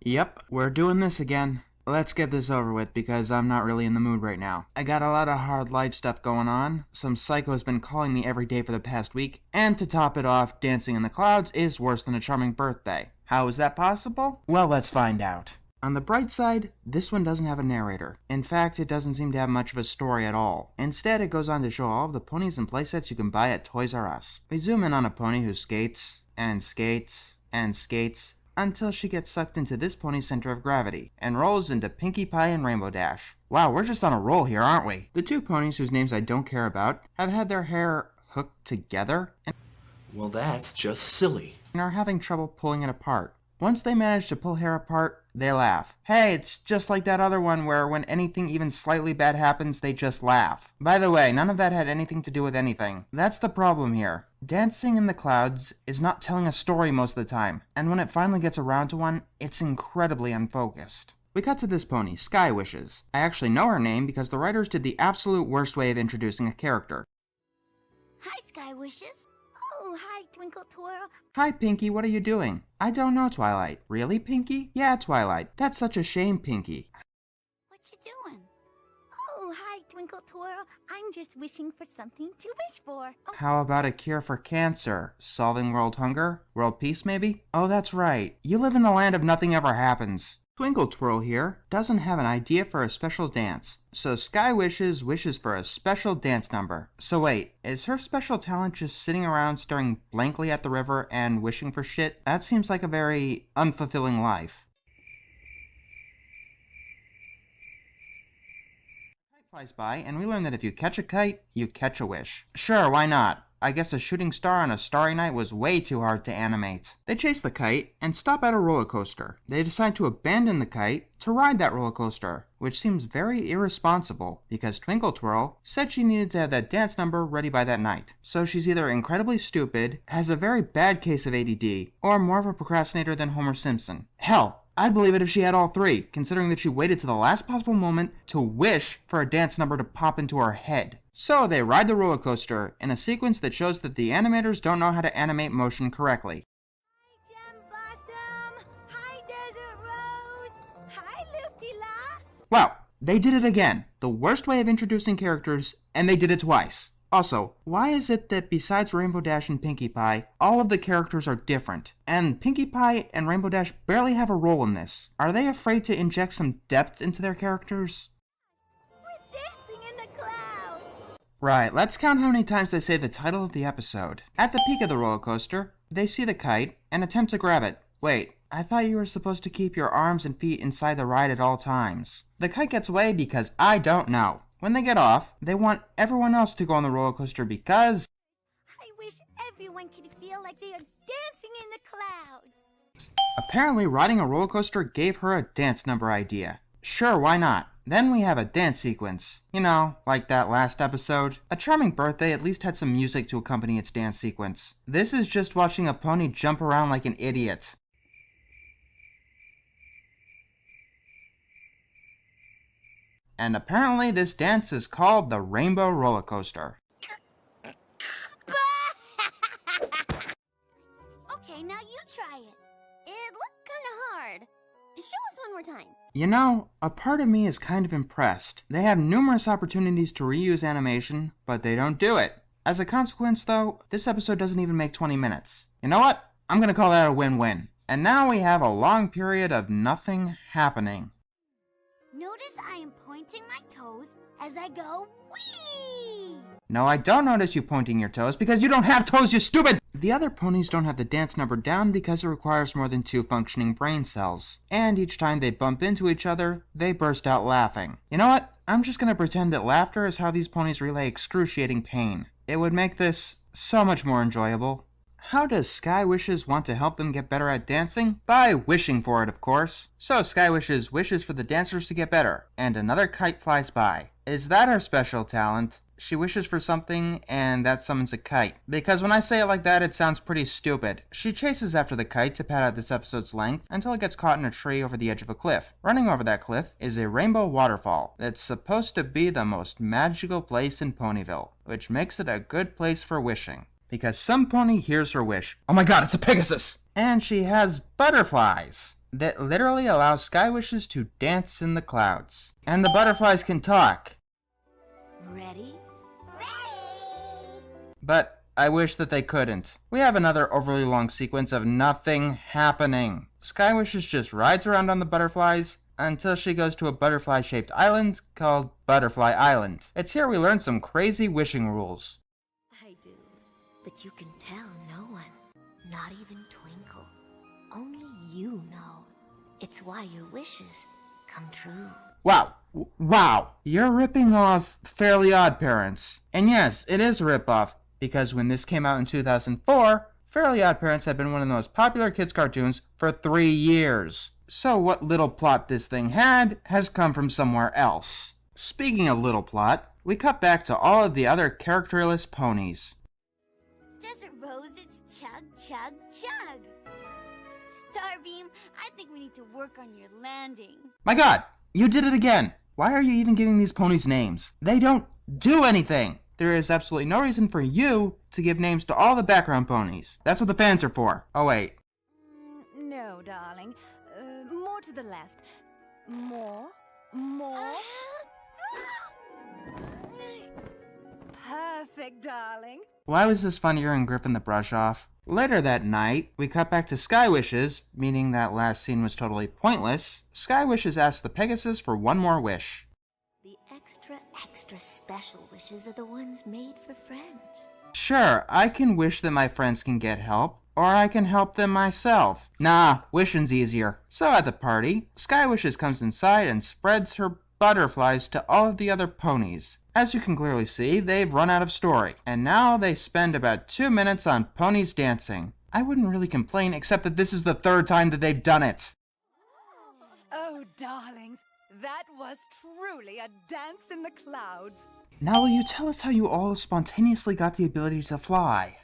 Yep, we're doing this again. Let's get this over with because I'm not really in the mood right now. I got a lot of hard life stuff going on, some psycho's been calling me every day for the past week, and to top it off, dancing in the clouds is worse than a charming birthday. How is that possible? Well, let's find out. On the bright side, this one doesn't have a narrator. In fact, it doesn't seem to have much of a story at all. Instead, it goes on to show all of the ponies and playsets you can buy at Toys R Us. We zoom in on a pony who skates, and skates, and skates, until she gets sucked into this pony's center of gravity, and rolls into Pinkie Pie and Rainbow Dash. Wow, we're just on a roll here, aren't we? The two ponies whose names I don't care about have had their hair hooked together, and well, that's just silly. are having trouble pulling it apart. Once they manage to pull hair apart, they laugh. Hey, it's just like that other one where when anything even slightly bad happens, they just laugh. By the way, none of that had anything to do with anything. That's the problem here. Dancing in the clouds is not telling a story most of the time, and when it finally gets around to one, it's incredibly unfocused. We cut to this pony, Sky Wishes. I actually know her name because the writers did the absolute worst way of introducing a character. Hi, Sky Wishes. Oh, hi, Twinkle Twirl. Hi, Pinkie, what are you doing? I don't know, Twilight. Really, Pinkie? Yeah, Twilight. That's such a shame, Pinkie. What you doing? Oh, hi, Twinkle Twirl. I'm just wishing for something to wish for. Oh. How about a cure for cancer? Solving world hunger? World peace, maybe? Oh, that's right. You live in the land of nothing ever happens. Twinkle Twirl here doesn't have an idea for a special dance, so Sky Wishes wishes for a special dance number. So wait, is her special talent just sitting around staring blankly at the river and wishing for shit? That seems like a very unfulfilling life. Kite flies by, and we learn that if you catch a kite, you catch a wish. Sure, why not? I guess a shooting star on a starry night was way too hard to animate. They chase the kite and stop at a roller coaster. They decide to abandon the kite to ride that roller coaster, which seems very irresponsible because Twinkle Twirl said she needed to have that dance number ready by that night. So she's either incredibly stupid, has a very bad case of ADD, or more of a procrastinator than Homer Simpson. Hell, I'd believe it if she had all three, considering that she waited to the last possible moment to wish for a dance number to pop into her head. So they ride the roller coaster in a sequence that shows that the animators don't know how to animate motion correctly. Hi, Gem Blossom. Hi, Desert Rose. Hi, Lufty-La. Wow, they did it again. The worst way of introducing characters, and they did it twice. Also, why is it that besides Rainbow Dash and Pinkie Pie, all of the characters are different? And Pinkie Pie and Rainbow Dash barely have a role in this. Are they afraid to inject some depth into their characters? We're dancing in the clouds. Right, let's count how many times they say the title of the episode. At the peak of the roller coaster, they see the kite and attempt to grab it. Wait, I thought you were supposed to keep your arms and feet inside the ride at all times. The kite gets away because I don't know. When they get off, they want everyone else to go on the roller coaster because I wish everyone could feel like they are dancing in the clouds. apparently riding a roller coaster gave her a dance number idea. Sure, why not? Then we have a dance sequence. You know, like that last episode. A Charming Birthday at least had some music to accompany its dance sequence. This is just watching a pony jump around like an idiot. And apparently this dance is called the Rainbow Roller Coaster. Okay, now you try it. It looked kind of hard. Show us one more time. You know, a part of me is kind of impressed. They have numerous opportunities to reuse animation, but they don't do it. As a consequence, though, this episode doesn't even make 20 minutes. You know what? I'm gonna call that a win-win. And now we have a long period of nothing happening. Notice I am pointing my toes as I go wee! No, I don't notice you pointing your toes because you don't have toes, you stupid! The other ponies don't have the dance number down because it requires more than 2 functioning brain cells. And each time they bump into each other, they burst out laughing. You know what? I'm just gonna pretend that laughter is how these ponies relay excruciating pain. It would make this so much more enjoyable. How does Sky Wishes want to help them get better at dancing? By wishing for it, of course. So Sky Wishes wishes for the dancers to get better, and another kite flies by. Is that her special talent? She wishes for something, and that summons a kite. Because when I say it like that, it sounds pretty stupid. She chases after the kite to pad out this episode's length until it gets caught in a tree over the edge of a cliff. Running over that cliff is a rainbow waterfall that's supposed to be the most magical place in Ponyville, which makes it a good place for wishing. Because some pony hears her wish. Oh my god, it's a Pegasus! And she has butterflies. that literally allows sky wishes to dance in the clouds. And the butterflies can talk. Ready? Ready! But I wish that they couldn't. We have another overly long sequence of nothing happening. Sky Wishes just rides around on the butterflies until she goes to a butterfly-shaped island called Butterfly Island. It's here we learn some crazy wishing rules. I do. But you can tell no one. Not even Twinkle. Only you know. It's why your wishes come true. Wow. Wow. You're ripping off Fairly Odd Parents. And yes, it is a ripoff, because when this came out in 2004, Fairly Odd Parents had been one of the most popular kids' cartoons for 3 years. So what little plot this thing had has come from somewhere else. Speaking of little plot, we cut back to all of the other characterless ponies. Desert Rose, it's chug, chug, chug. Starbeam, I think we need to work on your landing. My god, you did it again! Why are you even giving these ponies names? They don't do anything! There is absolutely no reason for you to give names to all the background ponies. That's what the fans are for. Oh wait. No, darling. More to the left. More. Perfect, darling. Why was this funnier in Griffin the Brush-Off? Later that night, we cut back to Sky Wishes, meaning that last scene was totally pointless. Sky Wishes asks the Pegasus for one more wish. The extra special wishes are the ones made for friends. Sure, I can wish that my friends can get help, or I can help them myself. Nah, wishing's easier. So at the party, Sky Wishes comes inside and spreads her butterflies to all of the other ponies. As you can clearly see, they've run out of story, and now they spend about 2 minutes on ponies dancing. I wouldn't really complain, except that this is the 3rd time that they've done it. Oh, darlings, that was truly a dance in the clouds. Now will you tell us how you all spontaneously got the ability to fly?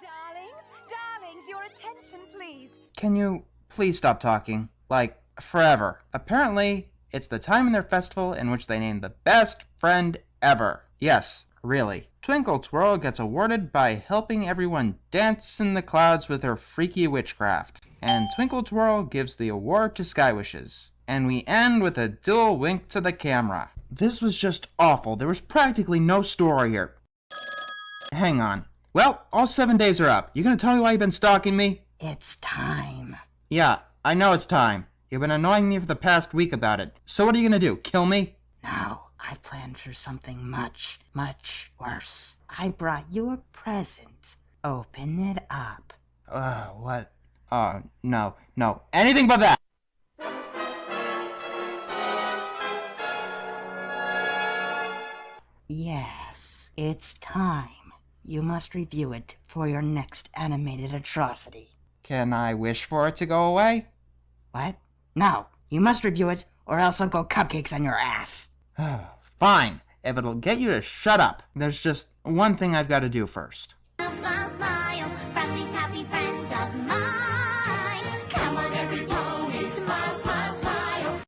Darlings, your attention, please. Can you please stop talking? Like, forever. Apparently, it's the time in their festival in which they name the best friend ever. Yes, really. Twinkle Twirl gets awarded by helping everyone dance in the clouds with her freaky witchcraft. And Twinkle Twirl gives the award to Sky Wishes. And we end with a dual wink to the camera. This was just awful. There was practically no story here. Hang on. Well, all 7 days are up. You gonna tell me why you've been stalking me? It's time. Yeah, I know it's time. You've been annoying me for the past week about it. So what are you gonna do, kill me? No, I've planned for something much, much worse. I brought you a present. Open it up. What? No. Anything but that! Yes, it's time. You must review it for your next animated atrocity. Can I wish for it to go away? What? No, you must review it, or else I'll go cupcakes on your ass. Fine, if it'll get you to shut up. There's just one thing I've got to do first. Smile, smile, from these happy friends of mine.